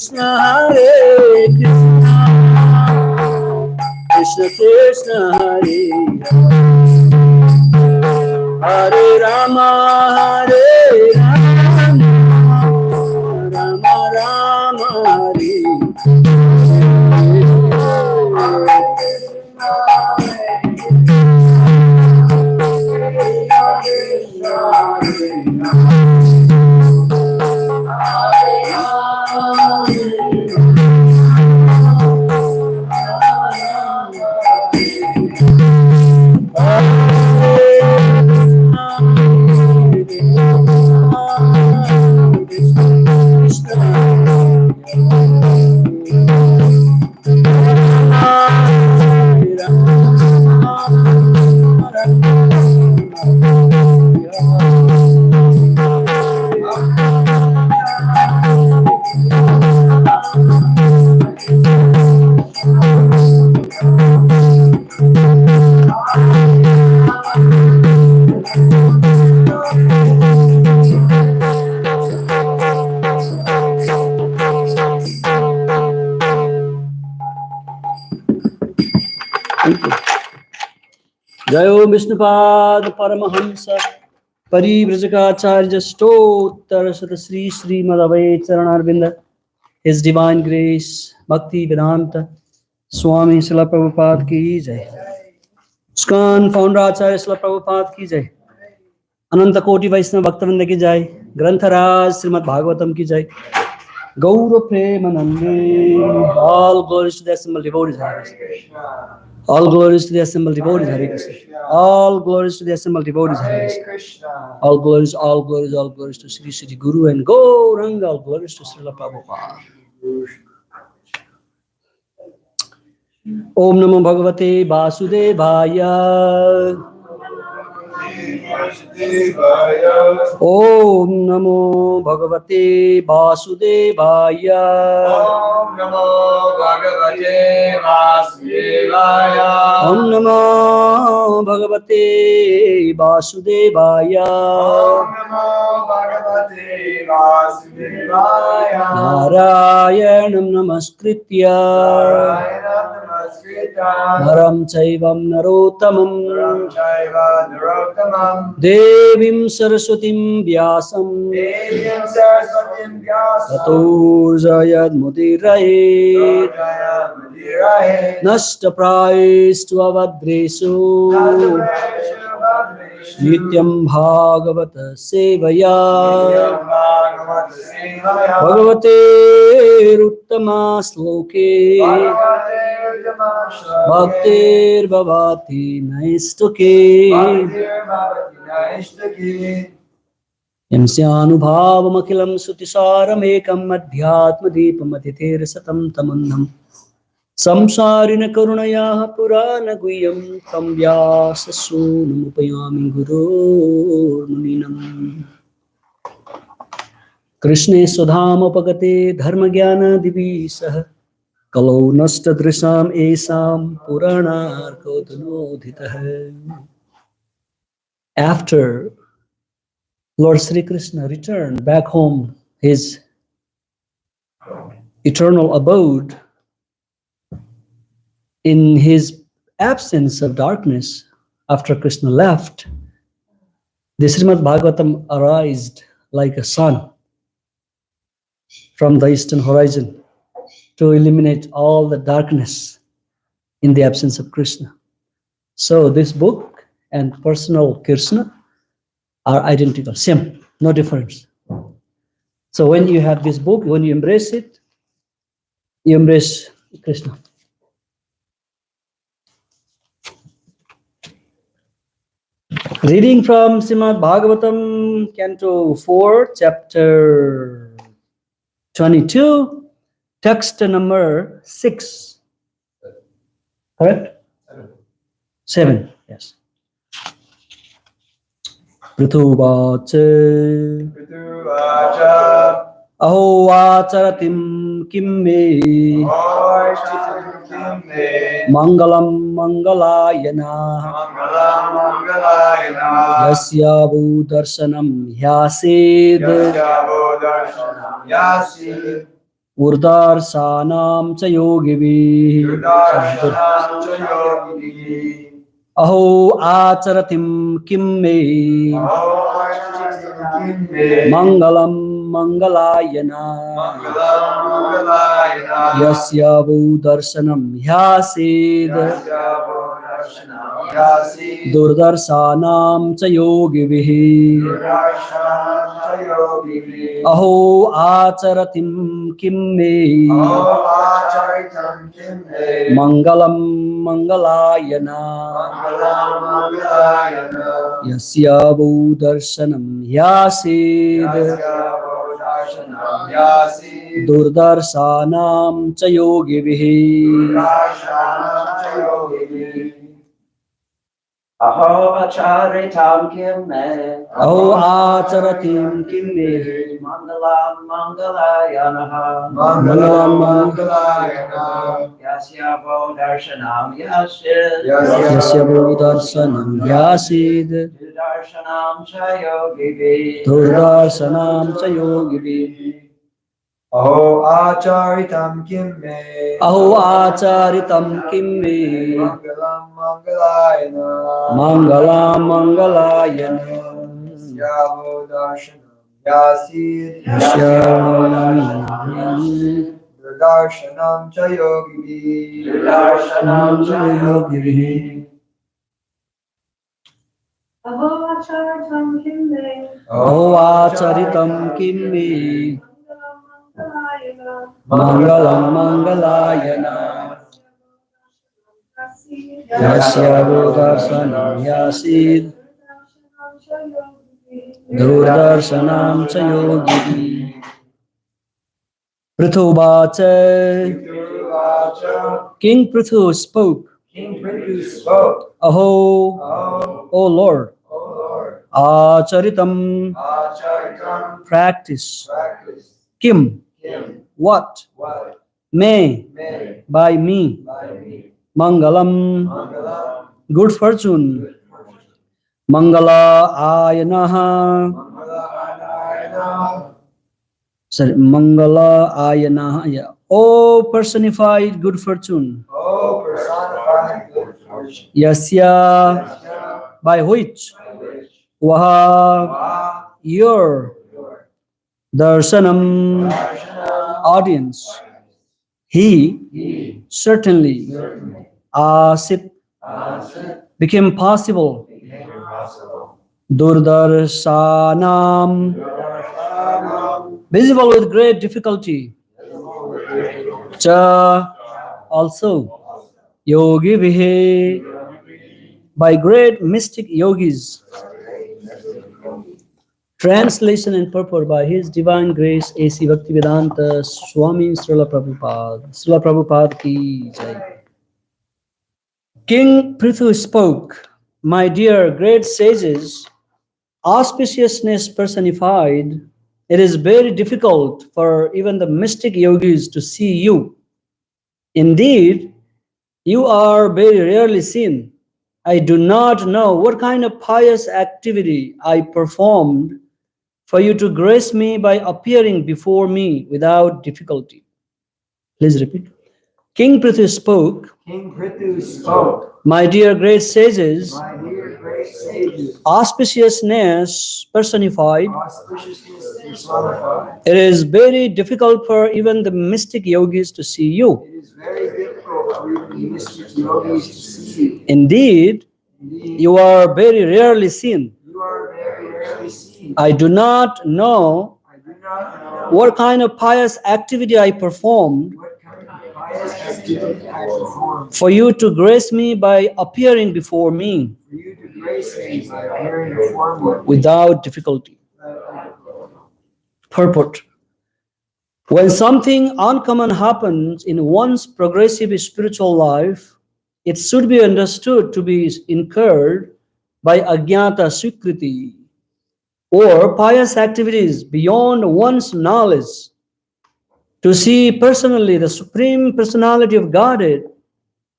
Krishna, Hare Krishna, Krishna Krishna, Hare Hare Rama, Hare Rama, Rama Rama, Hare Jayo Vishnupad Paramahamsa Parivrajakaacharya Stottar Sata Sri Srimad Charanarvinda, His Divine Grace Bhakti Vedanta Swami Srila Prabhupada ki jai. Skan Founder Acharya Srila Prabhupada ki jai. Ananta Koti Vaishnava Bhaktavinda ki jai. Grantharaj Srimad Bhagavatam ki jai. Gaura Premanande. All glories to the assembled devotees. Hare Krishna. All glories to the assembled devotees. Hare Krishna. All glories to the assembled devotees. Hare Krishna. All glories to Sri Sri Guru and Gauranga. All glories to Srila Prabhupada. Om Namo Bhagavate Vasudevaya. Om Namo Bhagavate Vasudevaya. Om Namo Bhagavate Vasudevaya. Om Namo Bhagavate Vasudevaya. Om Namo Bhagavate Vasudevaya. Narayanam Namaskritya Naram Chaivam Narottamam Devim Saraswatim Vyasam Tato Jayad Mudirayet Nashta Praistu Avadresu Nityam Bhagavata Sevaya Bhagavate Ruttama Sloke Bhaktir Bhavati Naistuke Yamsyanubhavam Akhilam Sutisaram Ekam Adhyatma Deepam Atithir Satam Tamannam Samsarina Karunaya Purana Guyam Tam Vyasasunam Upayami Guru Muninam Krishne Swadhama Pagate Dharma Jnana Divisah Kalo Nasta Drisam Esam Purana Arkodhanodhitah. After Lord Sri Krishna returned back home, his eternal abode, in his absence of darkness, after Krishna left, the Srimad Bhagavatam arose like a sun from the eastern horizon to eliminate all the darkness in the absence of Krishna. So this book and personal Krishna are identical, same, no difference. So when you have this book, when you embrace it, you embrace Krishna. Reading from Srimad Bhagavatam, Canto 4, Chapter 22, text number 6. Correct? 7, yes. Prithuvacha Aho Acharatim Kimme Mangalam Mangalayana Yasya Darshanam Yasid Urdarsanam cha yogivih. Durdarshanam cha yoginih. Aho acharatim kim me. Aho acharatim kim me. Mangalam mangalayana. Mangalam mangalayana. Yasya darshanam hyasid. Yasya darshanam hyasid. Durdarsanam cha yogivih. Durdarshanam cha yoginih. Aho acharatim kim me. Aho acharitam kim me. Mangalam mangalayana. Mangalam mangalayana. Yasya darshanam hyasid. Yasya darshanam hyasid. Durdarsanam cha yogivih. Durdarshanam cha yoginih. Aho acharitam kim me. Aho acharatim kim me. Mangalam mangalayana. Mangalam mangalayana. Yasya darshanam hyasid. Yasya darshanam hyasid. Darshanam cha yoginih. Durdarsanam cha yogivih. Aho acharitam kim me. Aho acharitam kim me. Mangalam mangalayana. Mangalam mangalayana. Yasya darshanam hyasid. Yasya Darshanam cha yoginih. darshanam cha yogivih. Aho acharitam kim me. Aho acharitam kim me. Mangalam mangalayana. Mangalam mangalayana. Yasya darshanam hyasid. Durdarshanam cha yogivih. Prithu vacha. King Prithu spoke. King Prabhu spoke. Aho, Oh, O Lord, O Lord, acharitam, acharitam practice. practice. Kim, Kim, what? what May, may by me. by me. Mangalam, Mangalam, good fortune. good fortune. Mangala ayanaha. Mangalayana. Sorry, Mangala ayanaha. Yeah. O personified good fortune. Oh, personified good fortune. Yasya, Yasya, by which. by which Waha, Vaha, your your darshanam, darshanam, audience. He he certainly certainly asit became possible. became possible. Durdarsanam, Darshanam, visible with great difficulty. Cha, also. Yogi vihe, by great mystic yogis. Translation and purport by His Divine Grace A.C. Bhaktivedanta Swami Srila Prabhupada. Srila Prabhupada ki jai. King Prithu spoke, my dear great sages, auspiciousness personified, it is very difficult for even the mystic yogis to see you. Indeed, you are very rarely seen. I do not know what kind of pious activity I performed for you to grace me by appearing before me without difficulty. Please repeat. King Prithu spoke, King Prabhu spoke. my dear great sages, My dear great sages, auspiciousness personified, auspiciousness personified. it is very difficult for even the mystic yogis to see you. It is very difficult for even the mystic yogis to see you. Indeed, Indeed, you are very rarely seen. you are very rarely seen. I do not know I do not know what kind of pious activity I performed what kind of pious activity I performed for you to grace me by appearing before me for you to grace me by appearing before me. without difficulty. Purport. When something uncommon happens in one's progressive spiritual life, it should be understood to be incurred by ajnata swikriti, or pious activities beyond one's knowledge. To see personally the Supreme Personality of Godhead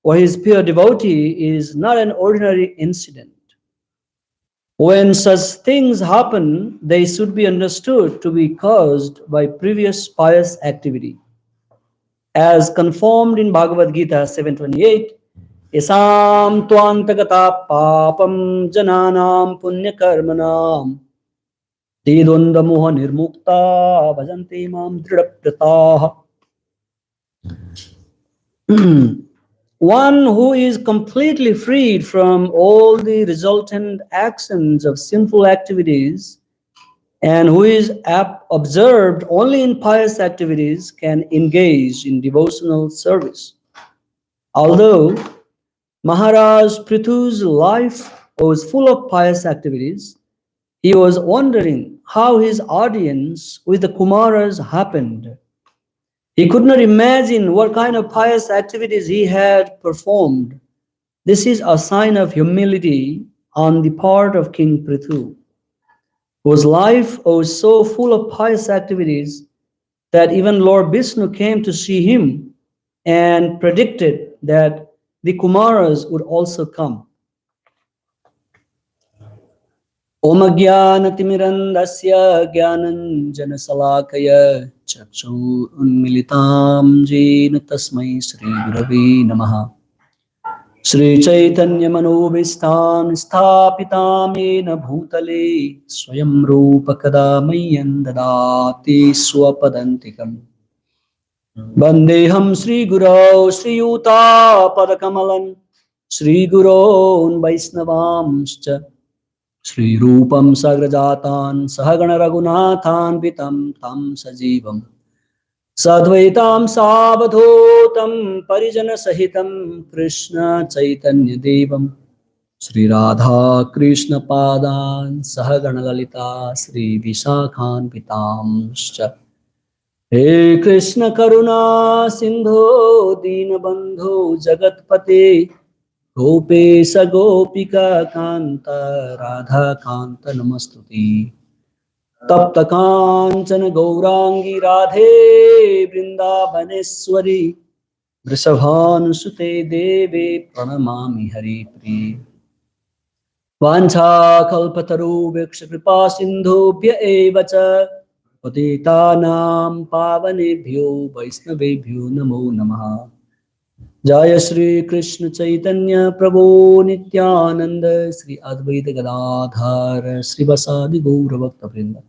or His pure devotee is not an ordinary incident. When such things happen, they should be understood to be caused by previous pious activity. as confirmed in Bhagavad Gita 7:28. Yasam tvantagata papam jananam punyakarmanam te dvandamoha nirmukta bhajante mam dridapratah. One who is completely freed from all the resultant actions of sinful activities and who is observed only in pious activities can engage in devotional service. Although Maharaj Prithu's life was full of pious activities, he was wondering how his audience with the Kumaras happened. He could not imagine what kind of pious activities he had performed. This is a sign of humility on the part of King Prithu, whose life was so full of pious activities that even Lord Vishnu came to see him and predicted that the Kumaras would also come. Om Jnanatimirandasya Jnananjanasalakaya Chakshu Unmilitam Jena Tasmai Sri Gurave Namaha Shri Chaitanya Manobhistam Sthapitam Yena Bhutale Swayam Rupa Kadamayan Dadati Swapadantikam Vandeham Sri Guru Sri Yuta Padakamalan Sri Guru Vaisnavamscha Sri Rupam Sagrajatan Sahagana Raghunathan Vitam Tam Sajivam Sadvaitam Savadhotam Parijana Sahitam Krishna Chaitanya Devam Sri Radha Krishna Padan Sahagana Lalita Sri Visakhan Vitamscha He Krishna Karuna Sindho Dinabandho Jagatpate Gopesa Gopika Kanta Radha Kanta Namastuti Tapta Kanchana Gaurangi Radhe Vrindavaneshwari Vrishabhanusute Deve Pranamami Hari Pri Vancha Kalpataru Viksha Kripa Sindhubhya Evacha Patitanam Pavanebhyo Vaisnavebhyo Namo Namaha Jaya Shri Krishna Chaitanya Prabhu Nityananda Sri Advaita Gadadhar Sri Vasadi Gaura Bhakta Vrinda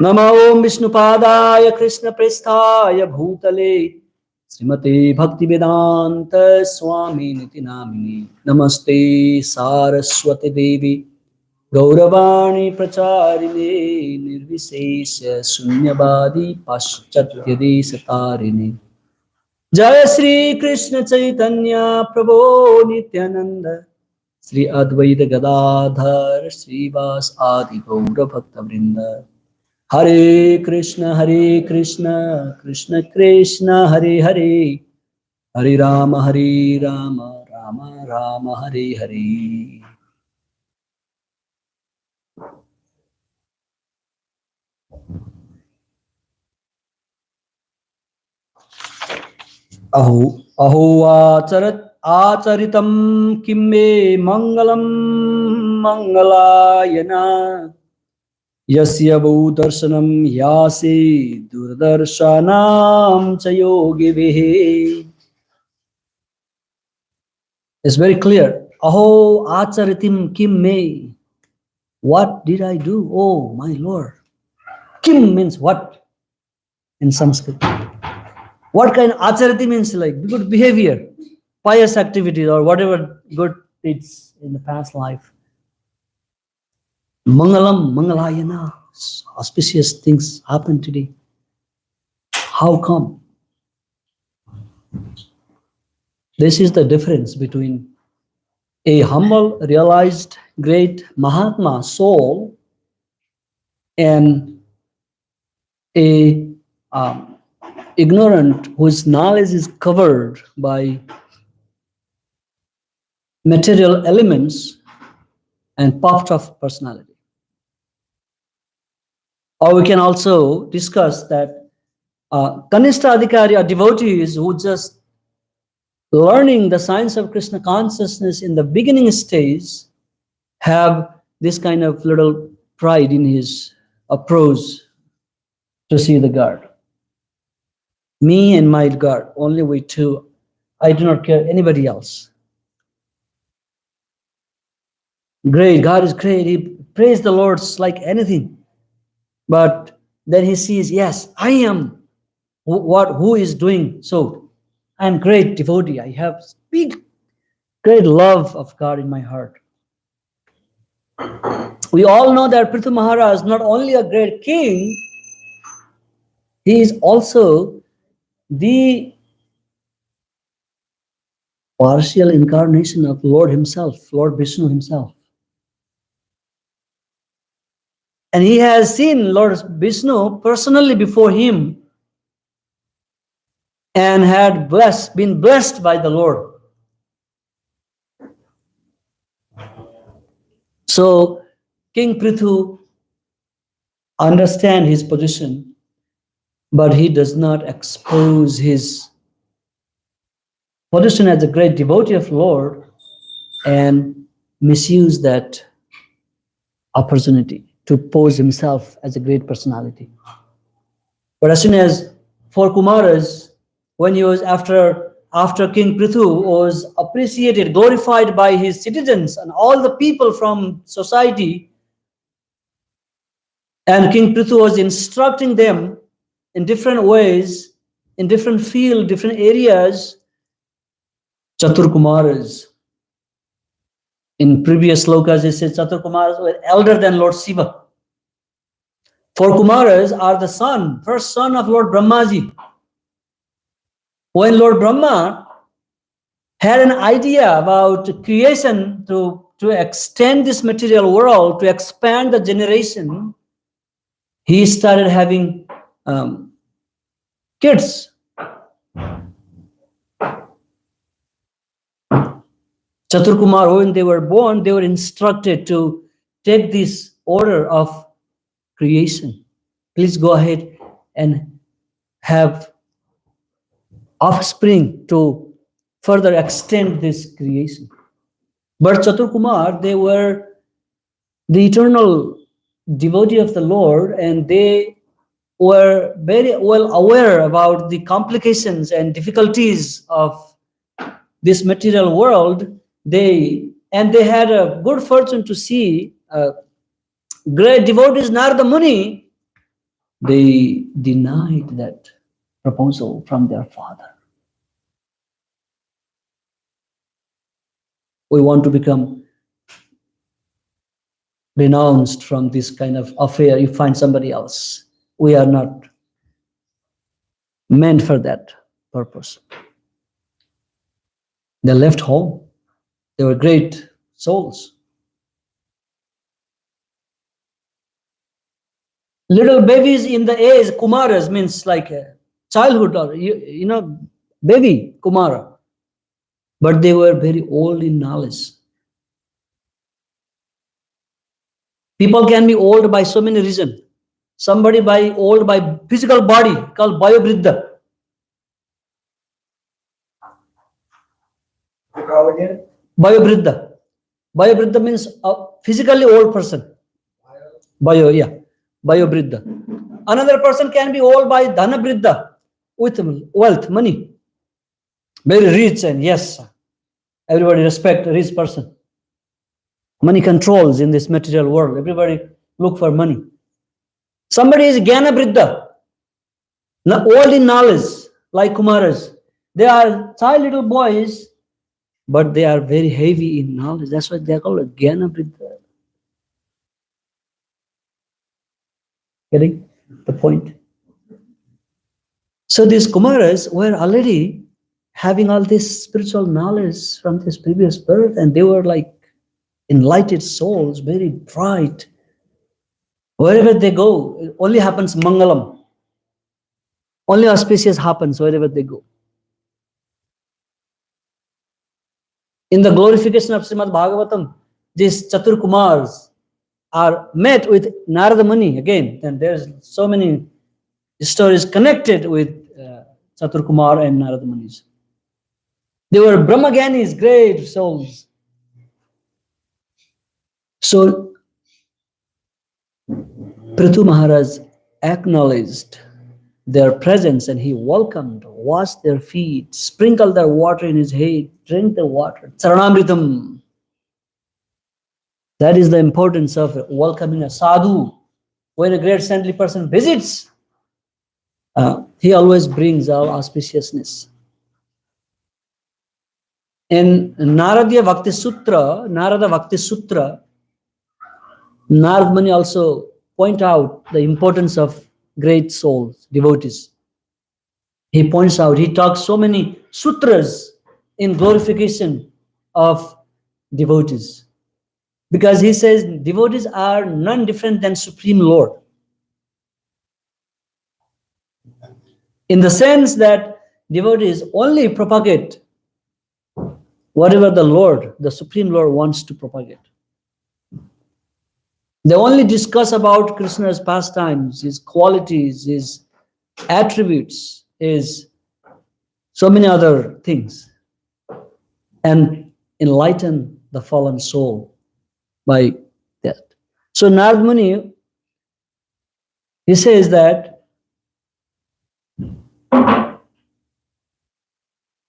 Nama Om Vishnu Padaya Krishna Prestaya Bhutale Srimate Bhakti Vedanta Swami Niti Namini Namaste Saraswati Devi Gauravani Pracharine Nirvisesha Sunyabadi Paschatya Desatarini Jaya Shri Krishna Chaitanya Prabhu Nityananda Sri Advaita Gadadhar Srivas Adi Gaura Bhakta Vrinda Hare Krishna Krishna Krishna Hare Hare Hare Rama Rama Rama Hare Hare Aho Acharitam Kimme Mangalam Mangalayana Yasya Darshanam Yasi Durdarshanam Chayogivihi. It's very clear. Aho Acharitim Kim Me. What did I do? Oh my Lord. Kim means what in Sanskrit? What kind of achariti means like good behavior, pious activities, or whatever good deeds in the past life. Mangalam, Mangalayana, auspicious things happen today. How come? This is the difference between a humble, realized, great Mahatma soul and a ignorant whose knowledge is covered by material elements and puffed up personality. Or we can also discuss that Kanishta Adhikari are devotees who just learning the science of Krishna consciousness in the beginning stage have this kind of little pride in his approach to see the God. Me and my God, only we two. I do not care anybody else. Great, God is great. He praised the Lord like anything. But then he sees, yes, I am who is doing so. I'm great devotee. I have big, great love of God in my heart. We all know that Prithu Maharaj is not only a great king, he is also the partial incarnation of Lord himself, Lord Vishnu himself. And he has seen Lord Vishnu personally before him and had been blessed by the Lord. So King Prithu understands his position, but he does not expose his position as a great devotee of Lord and misuse that opportunity to pose himself as a great personality. But as soon as for Kumaras, when he was after King Prithu was appreciated, glorified by his citizens and all the people from society, and King Prithu was instructing them in different ways, in different fields, different areas, Chatur Kumaras. In previous slokas, it says Chatur Kumaras were elder than Lord Shiva. Four Kumaras are the first son of Lord Brahmaji. When Lord Brahma had an idea about creation to extend this material world, to expand the generation, he started having kids. Chatur Kumar, when they were born, they were instructed to take this order of creation. Please go ahead and have offspring to further extend this creation. But Chatur Kumar, they were the eternal devotee of the Lord, and they were very well aware about the complications and difficulties of this material world. They had a good fortune to see great devotees Narada Muni. They denied that proposal from their father. We want to become renounced from this kind of affair. You find somebody else. We are not meant for that purpose. They left home. They were great souls. Little babies in the age, Kumaras means like a childhood or, baby Kumara. But they were very old in knowledge. People can be old by so many reasons. Somebody old by physical body called Bayobridda. Bayobridda. Bayobridda means a physically old person. Bayobridda. Another person can be old by Dhanabridda, with wealth, money. Very rich, and yes, everybody respect a rich person. Money controls in this material world. Everybody look for money. Somebody is Jnana-Briddha, old in knowledge, like Kumaras. They are child little boys, but they are very heavy in knowledge. That's why they are called Jnana-Briddha. Getting the point? So these Kumaras were already having all this spiritual knowledge from this previous birth, and they were like enlightened souls, very bright. Wherever they go, it only happens Mangalam. Only auspicious happens wherever they go. In the glorification of Srimad Bhagavatam, these Chatur Kumars are met with Narada Muni again, and there's so many stories connected with Chatur Kumar and Narada Munis. They were Brahmaganis, great souls. So Prithu Maharaj acknowledged their presence, and he welcomed, washed their feet, sprinkled their water in his head, drink the water. Charanamritam. That is the importance of welcoming a sadhu. When a great saintly person visits, he always brings our auspiciousness. In Narada Bhakti Sutra, Narad Muni also point out the importance of great souls, devotees. He points out, he talks so many sutras in glorification of devotees. Because he says devotees are none different than Supreme Lord. In the sense that devotees only propagate whatever the Lord, the Supreme Lord, wants to propagate. They only discuss about Krishna's pastimes, his qualities, his attributes, his so many other things, and enlighten the fallen soul by that. So Narad Muni, he says that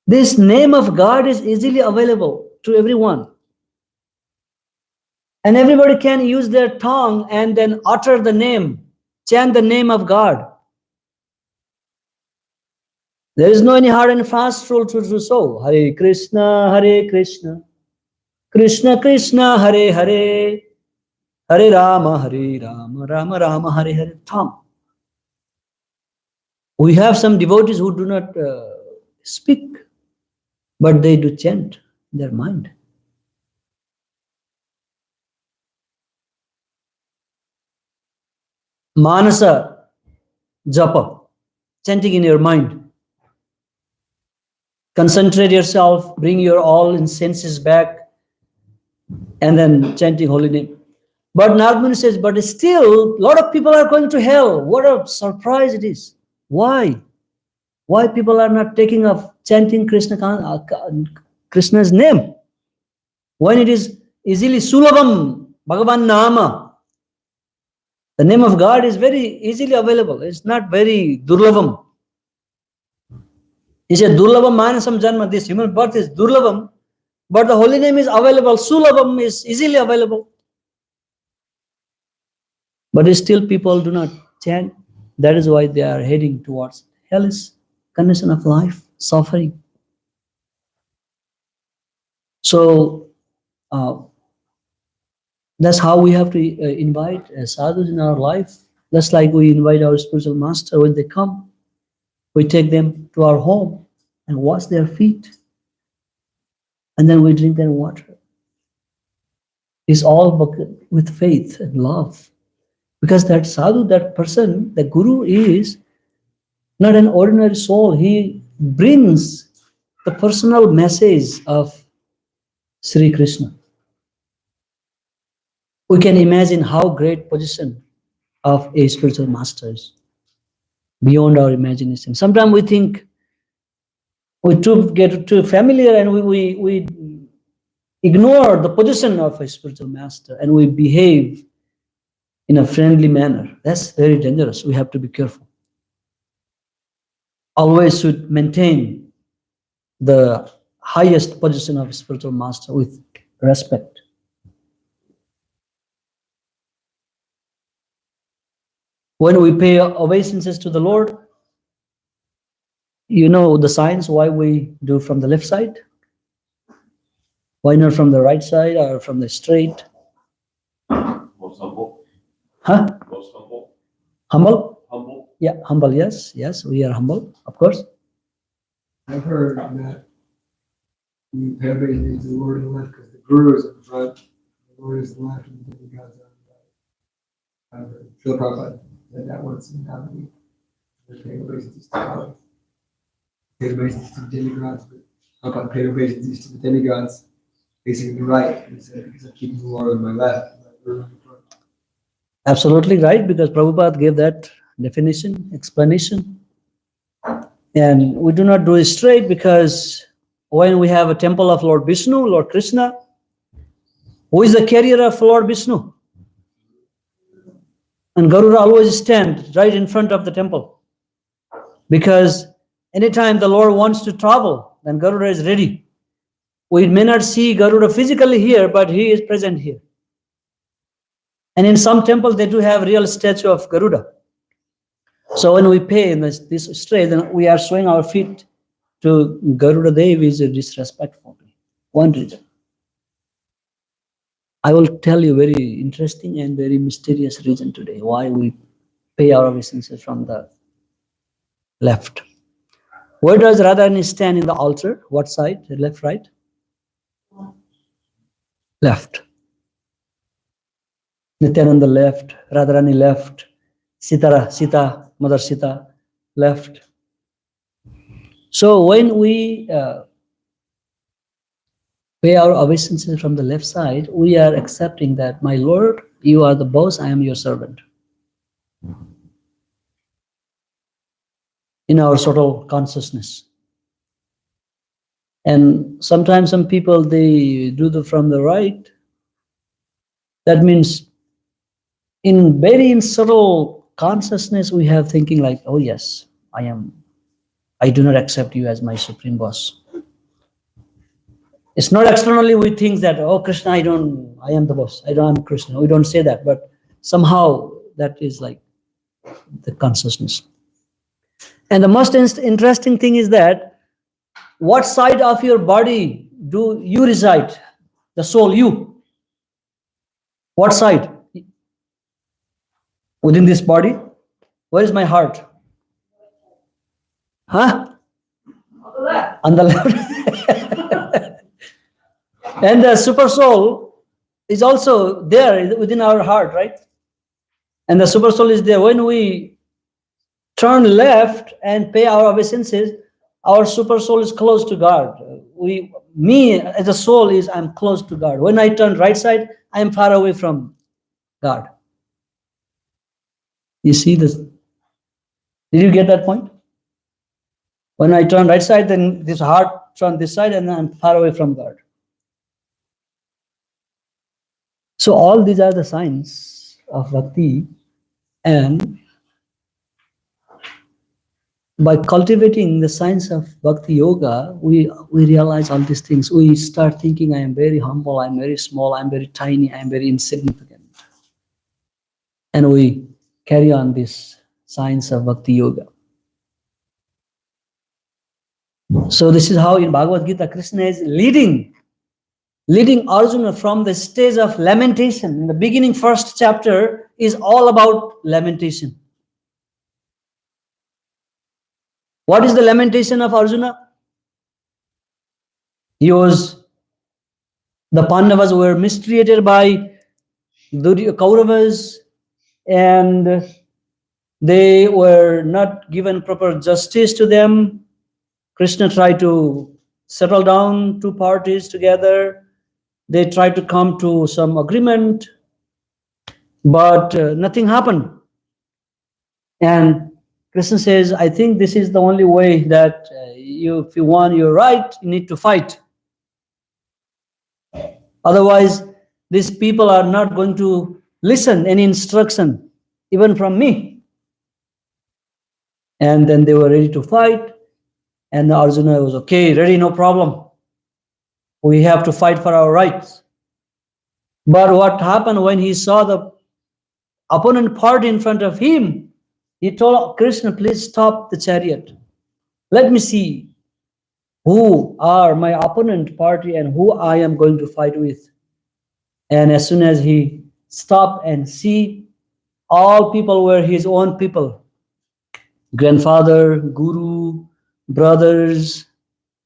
this name of God is easily available to everyone. And everybody can use their tongue and then utter the name, chant the name of God. There is no any hard and fast rule to do so. Hare Krishna, Krishna Krishna, Hare Hare, Hare Rama, Rama Rama, Hare Hare. Tongue. We have some devotees who do not speak, but they do chant in their mind. Manasa japa, chanting in your mind. Concentrate yourself, bring your all in senses back, and then chanting holy name. But Narad Muni says, but still, a lot of people are going to hell. What a surprise it is. Why? Why people are not taking up chanting Krishna's name? When it is easily Sulabham, Bhagavan Nama. The name of God is very easily available. It's not very Durlabham. He said, Durlabham Manasam Janma, this human birth is Durlabham, but the holy name is available. Sulabham is easily available. But still people do not chant. That is why they are heading towards hellish condition of life, suffering. So that's how we have to invite sadhus in our life. Just like we invite our spiritual master when they come. We take them to our home and wash their feet. And then we drink their water. It's all with faith and love. Because that sadhu, that person, the guru is not an ordinary soul. He brings the personal message of Sri Krishna. We can imagine how great position of a spiritual master is beyond our imagination. Sometimes we think we get too familiar and we ignore the position of a spiritual master and we behave in a friendly manner. That's very dangerous. We have to be careful. Always should maintain the highest position of a spiritual master with respect. When we pay obeisances to the Lord, you know the signs why we do from the left side. Why not from the right side or from the straight? Most humble. Huh? Most humble. Humble? Humble. Yeah, humble, yes. Yes, we are humble, of course. I've heard that you pay obedience to the Lord in the left because the Guru is in front, the Lord is in the left, and the demigods are on the right. I've heard Srila Prabhupada said that once in Navani. They're paying obeisances to God. Paid obeisances to the demigods, but Prabhupada paid obeisances to the demigods facing the right. He said, because I'm keeping the Lord on my left, and the Guru in front. Absolutely right, because Prabhupada gave that definition, explanation. And we do not do it straight because when we have a temple of Lord Vishnu, Lord Krishna, who is the carrier of Lord Vishnu? And Garuda always stand right in front of the temple. Because anytime the Lord wants to travel, then Garuda is ready. We may not see Garuda physically here, but he is present here. And in some temples, they do have real statue of Garuda. So when we pay in this straight, then we are showing our feet to Garuda Devi is disrespectful. One reason. I will tell you very interesting and very mysterious reason today why we pay our obeisances from the left. Where does Radharani stand in the altar? What side? Left, right? Left. Nityananda left, Radharani left, Sita, Mother Sita left. So when we pay our obeisances from the left side, we are accepting that, my Lord, you are the boss, I am your servant. In our subtle consciousness. And sometimes some people, they do from the right. That means in very subtle consciousness, we have thinking like, oh yes, I do not accept you as my supreme boss. It's not externally we think that, oh Krishna, I am the boss. I'm Krishna. We don't say that, but somehow that is like the consciousness. And the most interesting thing is that what side of your body do you reside? The soul, you. What side? Within this body? Where is my heart? Huh? On the left. And the super soul is also there within our heart, right? And the super soul is there. When we turn left and pay our obeisances, our super soul is close to God. Me as a soul I'm close to God. When I turn right side, I am far away from God. You see this? Did you get that point? When I turn right side, then this heart turns this side and I'm far away from God. So all these are the signs of bhakti, and by cultivating the science of bhakti yoga, we realize all these things. We start thinking, I am very humble, I am very small, I am very tiny, I am very insignificant. And we carry on this science of bhakti yoga. So this is how in Bhagavad Gita, Krishna is leading Arjuna from the stage of lamentation. In the beginning, first chapter is all about lamentation. What is the lamentation of Arjuna? The Pandavas were mistreated by the Kauravas, and they were not given proper justice to them. Krishna tried to settle down two parties together. They tried to come to some agreement, but nothing happened. And Krishna says, I think this is the only way that if you want your right, you need to fight. Otherwise, these people are not going to listen any instruction, even from me. And then they were ready to fight. And Arjuna was okay, ready, no problem. We have to fight for our rights. But what happened when he saw the opponent party in front of him? He told Krishna, please stop the chariot. Let me see who are my opponent party and who I am going to fight with. And as soon as he stopped and see, all people were his own people. Grandfather, guru, brothers,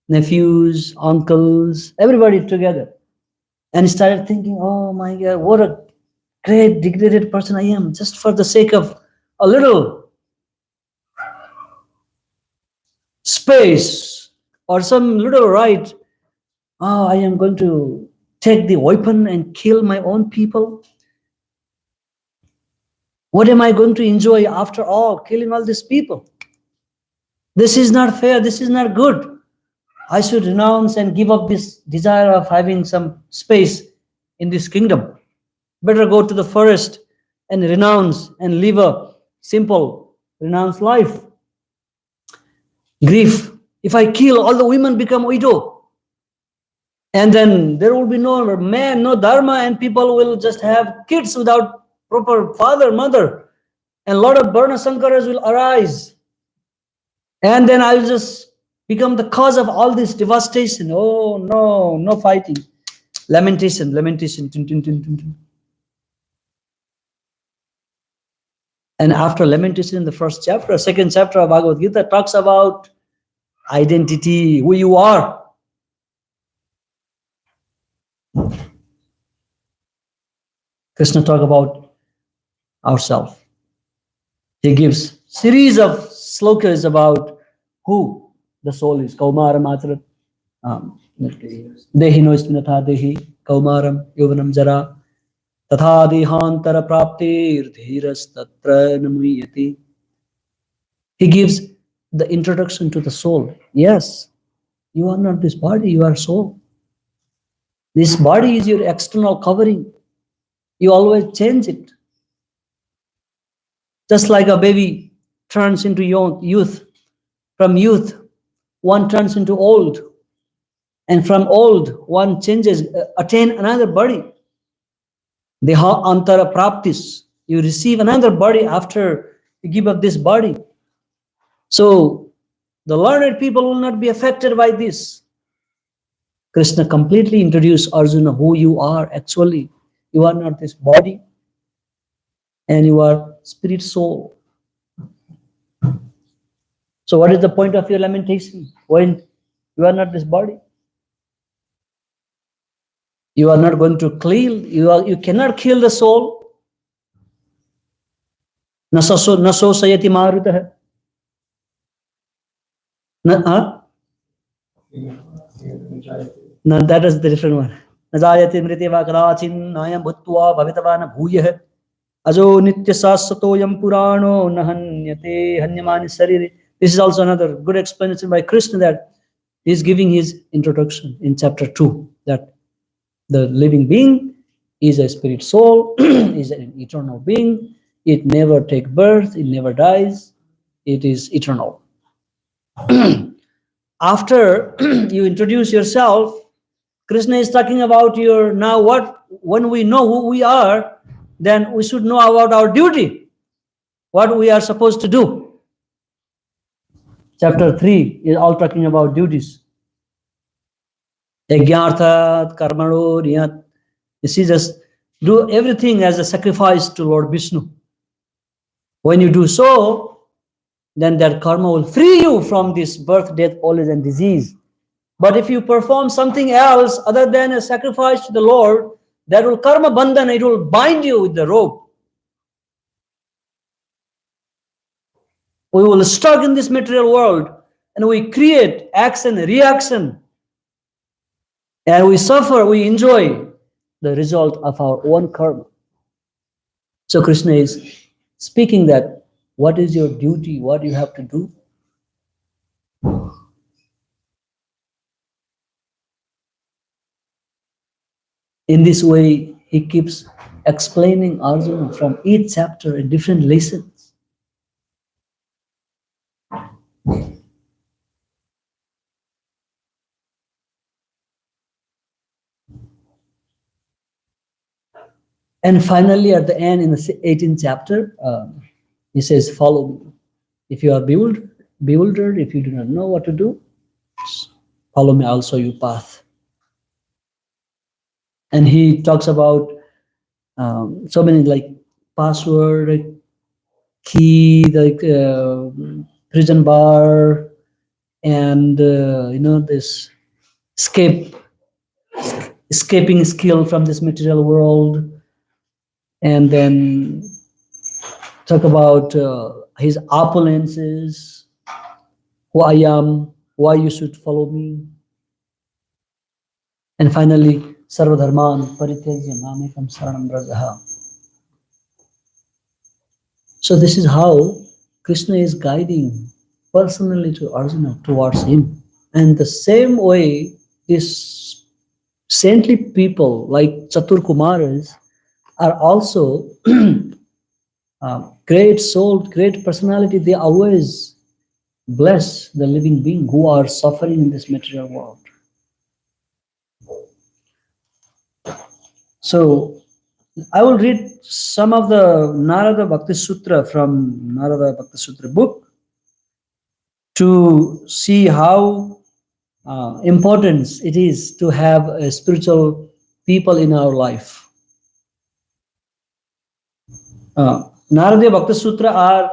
nephews, uncles, everybody together. And he started thinking, oh my God, what a great degraded person I am, just for the sake of a little space or some little right. Oh, I am going to take the weapon and kill my own people. What am I going to enjoy after all, killing all these people? This is not fair, this is not good. I should renounce and give up this desire of having some space in this kingdom. Better go to the forest and renounce and live a simple, renounced life. Grief. If I kill, all the women become widow. And then there will be no man, no dharma, and people will just have kids without proper father, mother. And a lot of Varna Sankaras will arise. And then I will just become the cause of all this devastation. Oh no, no fighting. Lamentation, lamentation. Tun, tun, tun, tun, tun. And after lamentation in the first chapter, second chapter of Bhagavad Gita talks about identity, who you are. Krishna talk about ourselves. He gives series of slokas about who the soul is. Kaumaram Atrat, Dehi Noisminatha Dehi, Kaumaram, Yovanam Jara, Tatha Dehantara Praptir, Dhiras Tatra Namuyati. He gives the introduction to the soul. Yes, you are not this body, you are soul. This body is your external covering. You always change it. Just like a baby turns into youth. From youth, one turns into old. And from old, one changes, attain another body. Deha antara praptis. You receive another body after you give up this body. So the learned people will not be affected by this. Krishna completely introduced Arjuna who you are actually. You are not this body, and you are spirit soul. So what is the point of your lamentation when you are not this body? You are not going to kill, you cannot kill the soul. Naso sayati marutah. No, that is the different one. Najayati mritiva kadachin nayam bhutva bhavitavana bhuyah ajo nitya sasatoyam purano nahanyate hanyamani sarire. This is also another good explanation by Krishna that he is giving his introduction in chapter 2, that the living being is a spirit soul, is an eternal being. It never takes birth, it never dies, it is eternal. After you introduce yourself, Krishna is talking about your now what, when we know who we are, then we should know about our duty, what we are supposed to do. Chapter 3 is all talking about duties. Yajnarthat karmano niyat. You see, just do everything as a sacrifice to Lord Vishnu. When you do so, then that karma will free you from this birth, death, old age, and disease. But if you perform something else other than a sacrifice to the Lord, that will karma bandhana, it will bind you with the rope. We will stuck in this material world and we create action, reaction, and we suffer, we enjoy the result of our own karma. So Krishna is speaking that what is your duty, what you have to do. In this way, he keeps explaining Arjuna from each chapter in different lessons. And finally, at the end, in the 18th chapter, he says, follow me. If you are bewildered, if you do not know what to do, follow me, I'll show you path. And he talks about so many like password, key, like prison bar, and this escaping skill from this material world. And then talk about his opulences, who I am, why you should follow me. And finally, Sarvadharman Parityajya Mamekam Saranam Brajaha. So this is how Krishna is guiding personally to Arjuna towards him. And the same way, these saintly people like Chatur Kumaras are also great soul, great personality. They always bless the living being who are suffering in this material world. So I will read some of the Narada Bhakti Sutra from Narada Bhakti Sutra book to see how important it is to have spiritual people in our life. Narada Bhakti Sutra are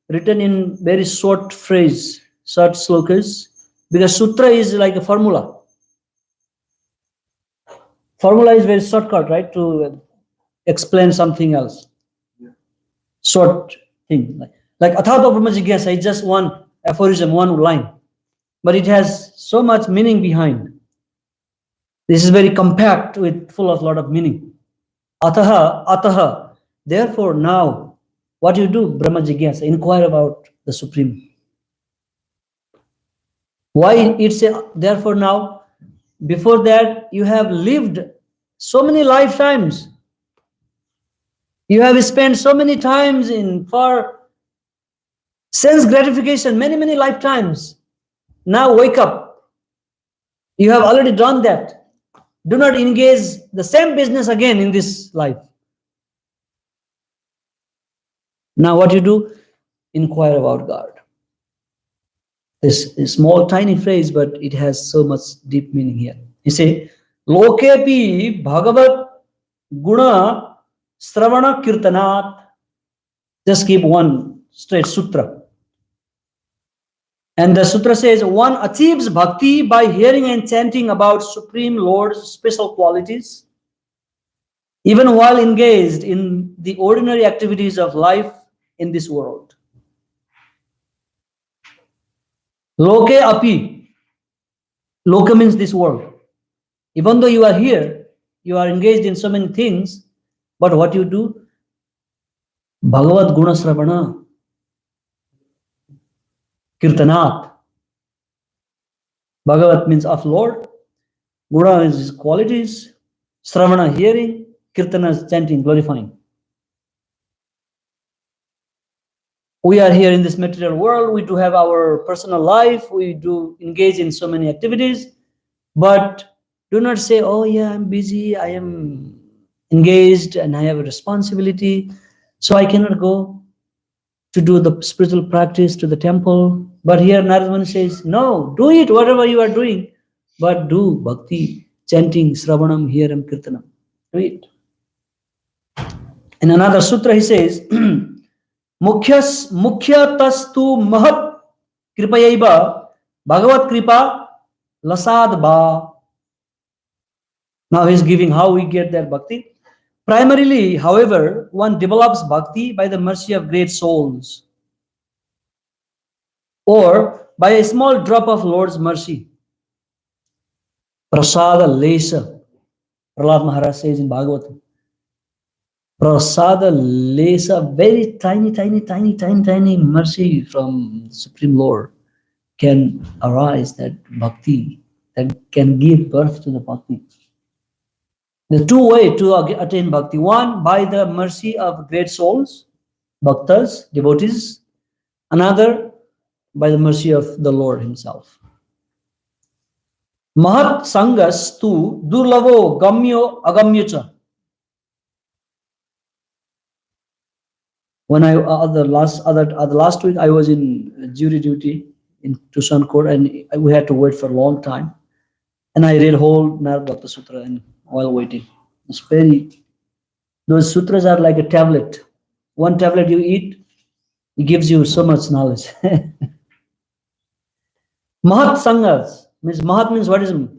written in very short phrase, short slokas, because sutra is like a formula. Formula is very shortcut, right, to explain something else. Short thing. Like Athato Brahma Jigyasa is just one aphorism, one line. But it has so much meaning behind. This is very compact with full of lot of meaning. Ataha. Therefore now, what you do? Brahma Jigyasa, inquire about the Supreme. Why it's a therefore now? Before that, you have lived so many lifetimes. You have spent so many times for sense gratification, many lifetimes. Now wake up. You have already done that. Do not engage the same business again in this life. Now what you do? Inquire about God. This is small, tiny phrase, but it has so much deep meaning here. You say, Lokepi Bhagavat Guna Sravana Kirtanat. Just keep one straight sutra. And the sutra says, one achieves bhakti by hearing and chanting about Supreme Lord's special qualities, even while engaged in the ordinary activities of life in this world. Loke api. Loka means this world. Even though you are here, you are engaged in so many things, but what you do? Bhagavad Guna Sravana Kirtanat. Bhagavat means of Lord. Guna is his qualities. Sravana hearing. Kirtana is chanting, glorifying. We are here in this material world. We do have our personal life. We do engage in so many activities. But do not say, oh yeah, I'm busy. I am engaged and I have a responsibility. So I cannot go to do the spiritual practice to the temple. But here Narada says, no, do it, whatever you are doing. But do bhakti, chanting, sravanam, hearam, kirtanam. Do it. In another sutra he says, Mukhya tastu mahat kripayaiva bhagavat kripa lasad ba. Now he's giving how we get that bhakti. Primarily, however, one develops bhakti by the mercy of great souls or by a small drop of Lord's mercy. Prasada lesa. Prahlad Maharaj says in Bhagavatam. Prasada lesa, very tiny mercy from the Supreme Lord can arise, that bhakti, that can give birth to the bhakti. The two ways to attain bhakti. One, by the mercy of great souls, bhaktas, devotees. Another, by the mercy of the Lord himself. Mahat sangas tu durlavo gamyo agamyacha. When the last week I was in jury duty in Tucson court, and we had to wait for a long time. And I read whole Narada Bhakti Sutra and while waiting. It's those sutras are like a tablet. One tablet you eat, it gives you so much knowledge. Mahat Sanghas Mahat means what is it?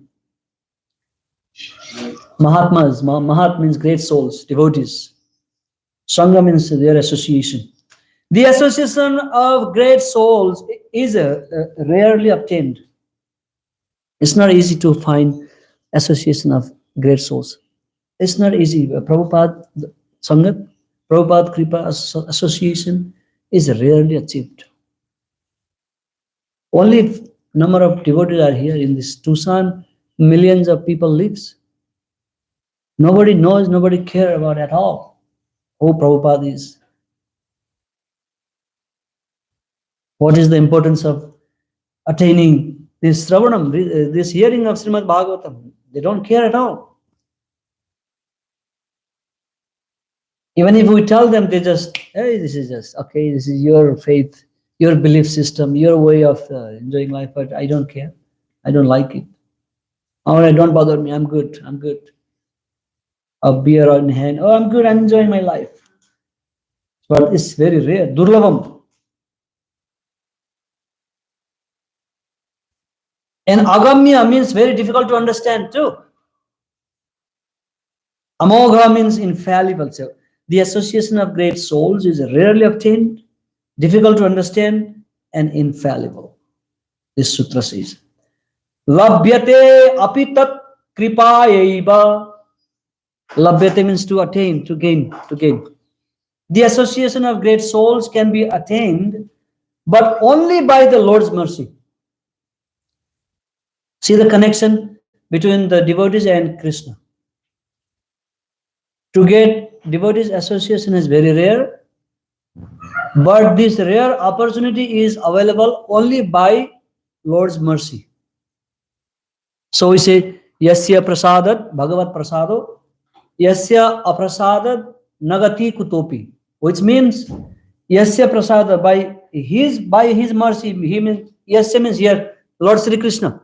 Mahatmas. Mahat means great souls, devotees. Sangha means their association. The association of great souls is rarely obtained. It's not easy to find association of great souls. It's not easy. Prabhupada Sangha, Prabhupada Kripa association is rarely achieved. Only if number of devotees are here in this Tucson, millions of people lives. Nobody knows, nobody cares about at all who Prabhupada is. What is the importance of attaining this Shravanam, this hearing of Srimad Bhagavatam. They don't care at all. Even if we tell them, they just, hey, this is just, okay, this is your faith, your belief system, your way of enjoying life, but I don't care. I don't like it. All right, don't bother me. I'm good. I'm good. A beer in hand. Oh, I'm good. I'm enjoying my life. But it's very rare. Durlavam. And agamya means very difficult to understand too. Amogha means infallible. So the association of great souls is rarely obtained, difficult to understand, and infallible. This sutra says. Labhyate apitat kripayaiva. Labhyate means to attain, to gain, to gain. The association of great souls can be attained, but only by the Lord's mercy. See the connection between the devotees and Krishna. To get devotees association is very rare, but this rare opportunity is available only by Lord's mercy. So we say, Yasya prasadat, Bhagavat prasado, Yasya aprasadat, Nagati kutopi. Which means, Yasya prasada, by his mercy, he means, Yasya means here, Lord Sri Krishna,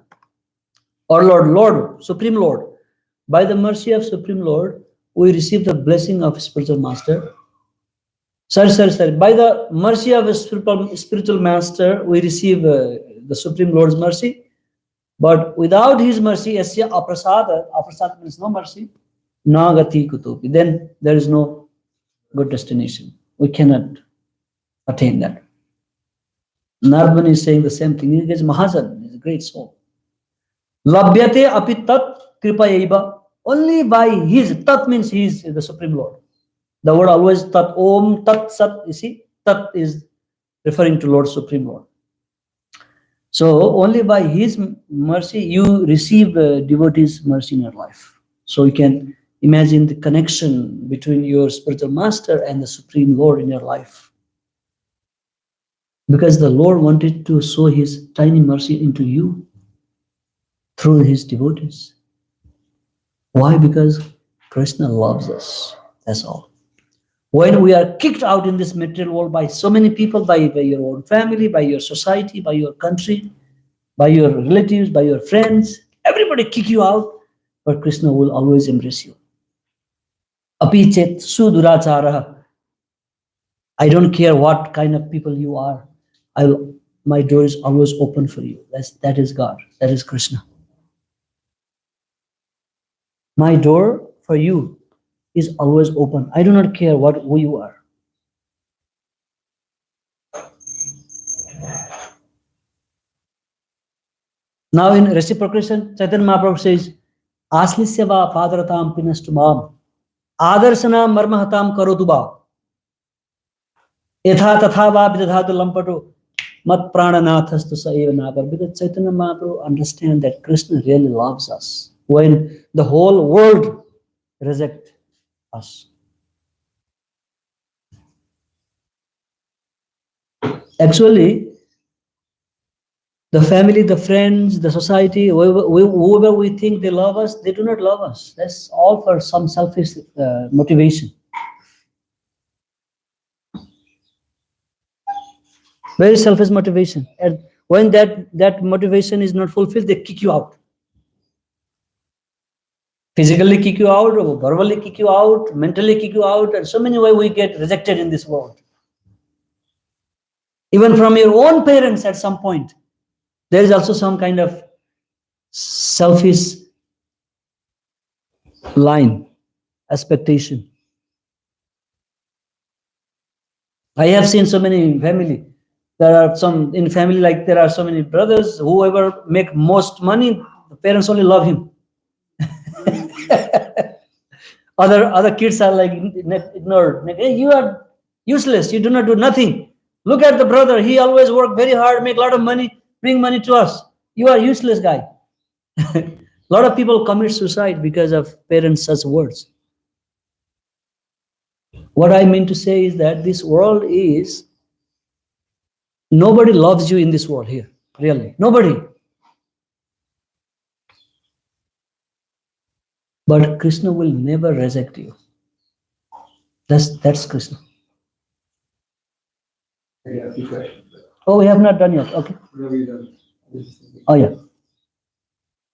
or Lord, Supreme Lord. By the mercy of Supreme Lord, we receive the blessing of spiritual master. Sorry. By the mercy of a spiritual master, we receive the Supreme Lord's mercy. But without his mercy, Yasya aprasada means no mercy, nagati kutopi. Then there is no good destination. We cannot attain that. Narvan is saying the same thing. He is Mahajan, he is a great soul. Labhyate api tat kripayaiva. Only by his, tat means he is the Supreme Lord. The word always tat, om, tat, sat, you see, tat is referring to Lord Supreme Lord. So only by his mercy you receive devotees' mercy in your life. So you can imagine the connection between your spiritual master and the Supreme Lord in your life. Because the Lord wanted to show his tiny mercy into you through his devotees. Why? Because Krishna loves us. That's all. When we are kicked out in this material world by so many people, by your own family, by your society, by your country, by your relatives, by your friends, everybody kick you out, but Krishna will always embrace you. Api chet sudurachara. I don't care what kind of people you are. My door is always open for you. That is God. That is Krishna. My door for you is always open. I do not care who you are. Now in reciprocation, Chaitanya Mahaprabhu says, Aslisyava padratam pinastumam, adarsana marmahatam karotuba, yatha tatha va vidadhatu lampato, mat prananathastu sa eva nagar. Because Chaitanya Mahaprabhu understands that Krishna really loves us when the whole world rejects us. Actually, the family, the friends, the society, whoever we think they love us, they do not love us. That's all for some selfish motivation. Very selfish motivation. And when that motivation is not fulfilled, they kick you out. Physically kick you out, or verbally kick you out, mentally kick you out, and so many ways we get rejected in this world. Even from your own parents at some point, there is also some kind of selfish line, expectation. I have seen so many family. There are some in family, like there are so many brothers, whoever make most money, the parents only love him. Other kids are like ignored. Like, hey, you are useless. You do not do nothing. Look at the brother. He always work very hard, make a lot of money, bring money to us. You are useless guy. A lot of people commit suicide because of parents' such words. What I mean to say is that this world is, nobody loves you in this world here. really. Nobody. But Krishna will never reject you. That's Krishna. Yeah, a few questions. Oh, we have not done yet. Okay. Whenever you're done. I was just thinking. Oh, yeah.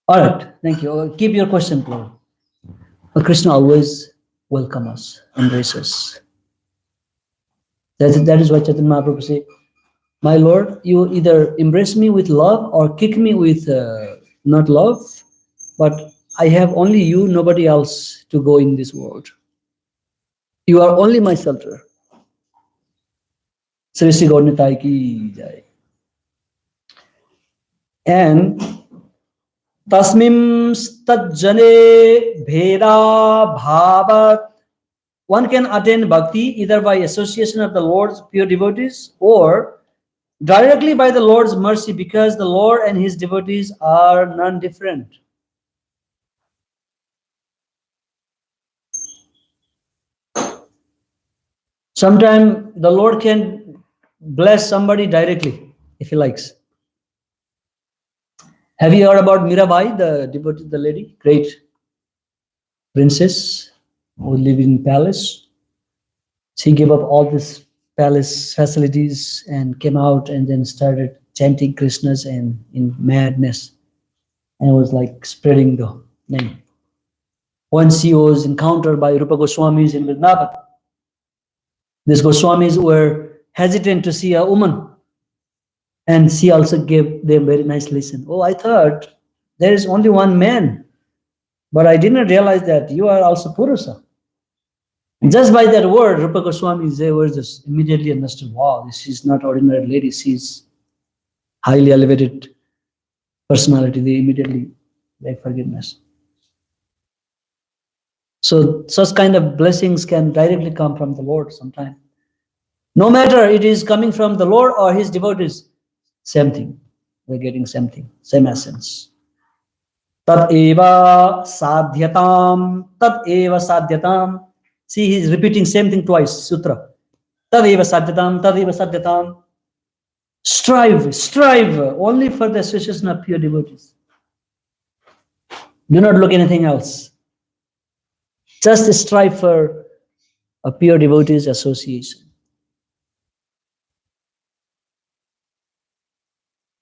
All right. Thank you. Keep your question, Prabhu. But Krishna always welcomes us, embraces us. That is why Chaitanya Mahaprabhu said, my Lord, you either embrace me with love or kick me with not love, but I have only you, nobody else to go in this world. You are only my shelter. Sri Sri Gaur Nitai ki jai. And tasmim stajjane bheda bhavat. One can attain bhakti either by association of the Lord's pure devotees or directly by the Lord's mercy, because the Lord and his devotees are non-different. Sometimes the Lord can bless somebody directly if he likes. Have you heard about Mirabai, the devotee, the lady, great princess who lived in palace? She gave up all this palace facilities and came out and then started chanting Krishna's and in madness, and was like spreading the name. Once she was encountered by Rupa Goswamis in Vrindavan. These Goswamis were hesitant to see a woman, and she also gave them very nice lesson. Oh, I thought there is only one man, but I didn't realize that you are also Purusa. Just by that word, Rupa Goswami, they were just immediately understood, wow, this is not ordinary lady, she's highly elevated personality. They immediately beg forgiveness. So such kind of blessings can directly come from the Lord sometimes. No matter it is coming from the Lord or his devotees, same thing. We're getting same thing, same essence. Tat eva sadhyatam, tat eva sadhyatam. See, he's repeating same thing twice, sutra. Tadeva sadhyatam, tadeva sadhyatam. Strive only for the association of pure devotees. Do not look anything else. Just strive for a pure devotees association.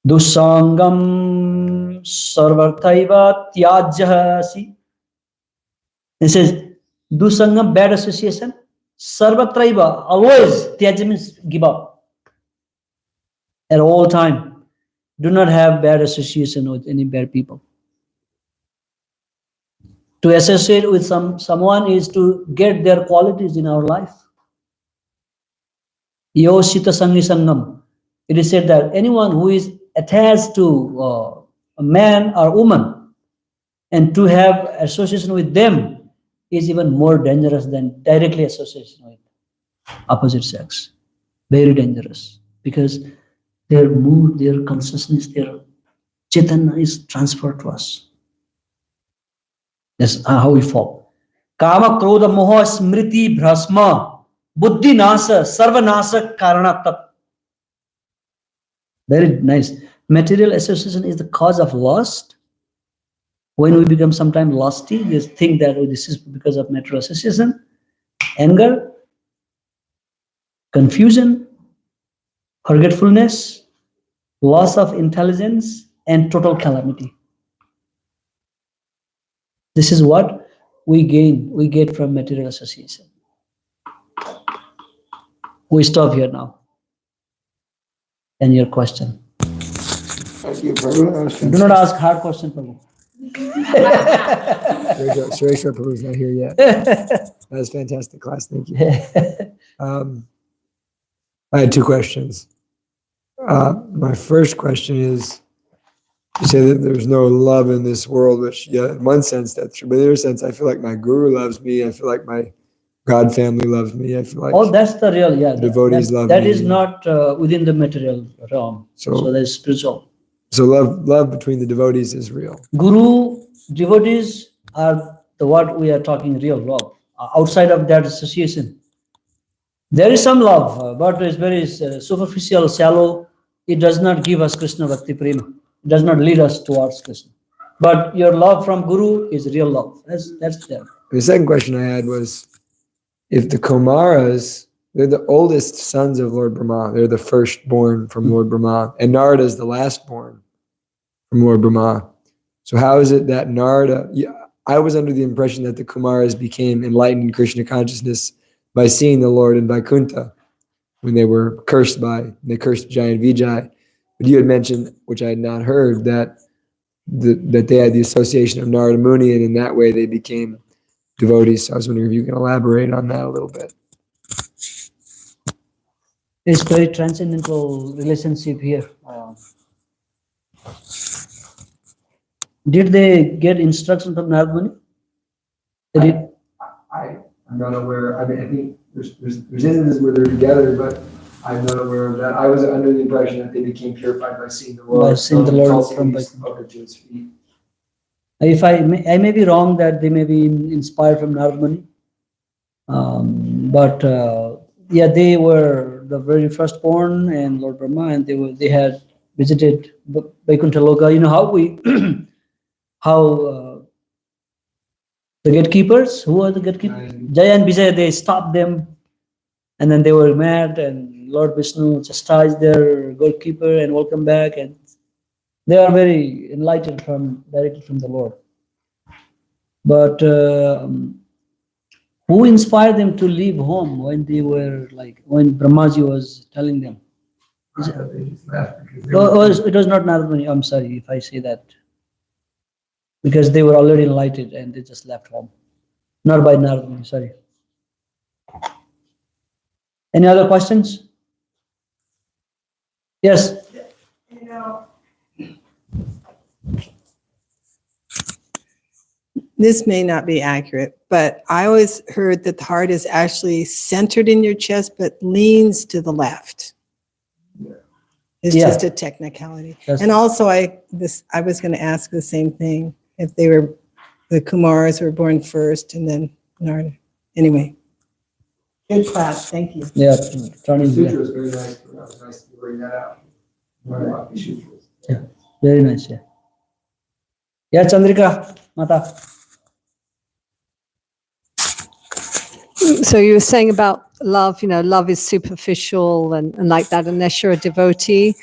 Dusangam sarvarthaiva tyajyasi. It says, Dusangam, bad association. Sarvatraiva, always. Tyajya means give up. At all time. Do not have bad association with any bad people. To associate with someone is to get their qualities in our life. Yo sita sangi sangam. It is said that anyone who is attached to a man or woman and to have association with them is even more dangerous than directly association with opposite sex. Very dangerous, because their mood, their consciousness, their chaitanya is transferred to us. That's how we fall. Kama, krodha, moha, smriti, bhrasma, buddhi nasa, sarva nasa, karana tat. Very nice. Material association is the cause of lust. When we become sometimes lusty, you think that oh, this is because of material association, anger, confusion, forgetfulness, loss of intelligence, and total calamity. This is what we get from material association. We stop here now. And your question. Thank you, Prabhu. That was Do not ask hard question, Prabhu. Suresh Prabhu's not here yet. That was fantastic class. Thank you. I had two questions. My first question is, you say that there's no love in this world, which, yeah, in one sense that's true, but in the other sense, I feel like my guru loves me. I feel like my God family loves me. I feel like oh, that's the real, yeah. devotees love that me. is not within the material realm. So that is spiritual. So love between the devotees is real. Guru, devotees are the what we are talking real love. Outside of that association, there is some love, but it's very superficial, shallow, it does not give us Krishna Bhakti Prema. It does not lead us towards Krishna. But your love from Guru is real love. That's there. The second question I had was, if the Kumaras, they're the oldest sons of Lord Brahma, they're the firstborn from Lord Brahma, and Narada is the lastborn from Lord Brahma. So how is it that Narada, I was under the impression that the Kumaras became enlightened in Krishna consciousness by seeing the Lord in Vaikuntha when they cursed giant Vijay. But you had mentioned, which I had not heard, that they had the association of Narada Muni, and in that way they became devotees. So I was wondering if you can elaborate on that a little bit. It's very transcendental relationship here. Did they get instruction from Narada Muni? They did. I'm not aware. I mean, I think there's instances where they're together, but I'm not aware of that. I was under the impression that they became purified by seeing the Lord. By seeing the Lord from Vaikuntha to his feet. If I may be wrong that they may be inspired from Narada Muni, but yeah, they were the very firstborn and Lord Brahma, and they had visited Vaikuntha Loka. You know how we the gatekeepers, who are the gatekeepers? Jaya and Vijaya, they stopped them, and then they were mad, and Lord Vishnu chastised their gatekeeper and welcome back, and they are very enlightened directly from the Lord. But who inspired them to leave home when they were when Brahmaji was telling them? It was not Narada Muni. I'm sorry if I say that. Because they were already enlightened and they just left home. Not by Narada Muni, sorry. Any other questions? Yes. You know, this may not be accurate, but I always heard that the heart is actually centered in your chest, but leans to the left. It's just a technicality. And also, I was going to ask the same thing, if the Kumaras were born first and then Narada. Anyway, good class. Thank you. Yeah, The turning. sutra was very nice. It was nice to bring that out. Yeah, very nice. Yeah. Yeah, Chandrika, Mata. So you were saying about love, love is superficial and like that, unless you're a devotee.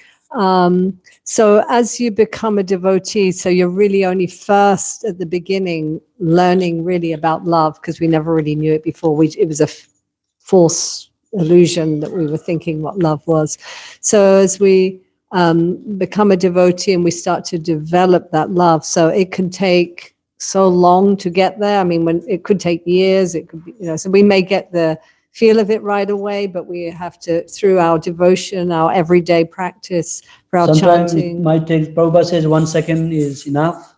So as you become a devotee, so you're really only first at the beginning learning really about love, because we never really knew it before. It was a false illusion that we were thinking what love was. So as we become a devotee and we start to develop that love, so it can take so long to get there. I mean, when it could take years, it could be, so we may get the feel of it right away, but we have to, through our devotion, our everyday practice, for our Sometimes chanting. it might take, Prabhupada says 1 second is enough.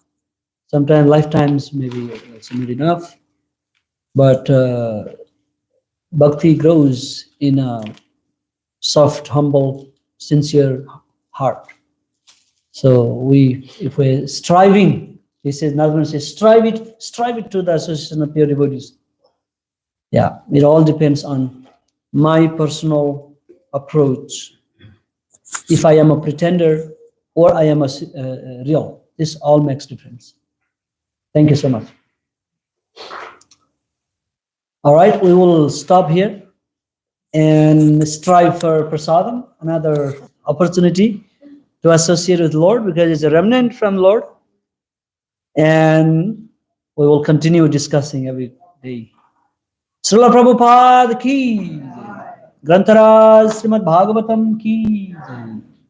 Sometimes lifetimes maybe it's not enough. But bhakti grows in a soft, humble, sincere heart. So if we're striving, he says, Narada says, strive it to the association of pure devotees. Yeah, it all depends on my personal approach. If I am a pretender or I am a real, this all makes difference. Thank you so much. All right, we will stop here and strive for prasadam, another opportunity to associate with Lord, because it's a remnant from Lord. And we will continue discussing every day. Srila Prabhupada ki, Grantaraj Srimad Bhagavatam ki,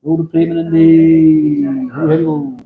Guru Premanande, Hari Om.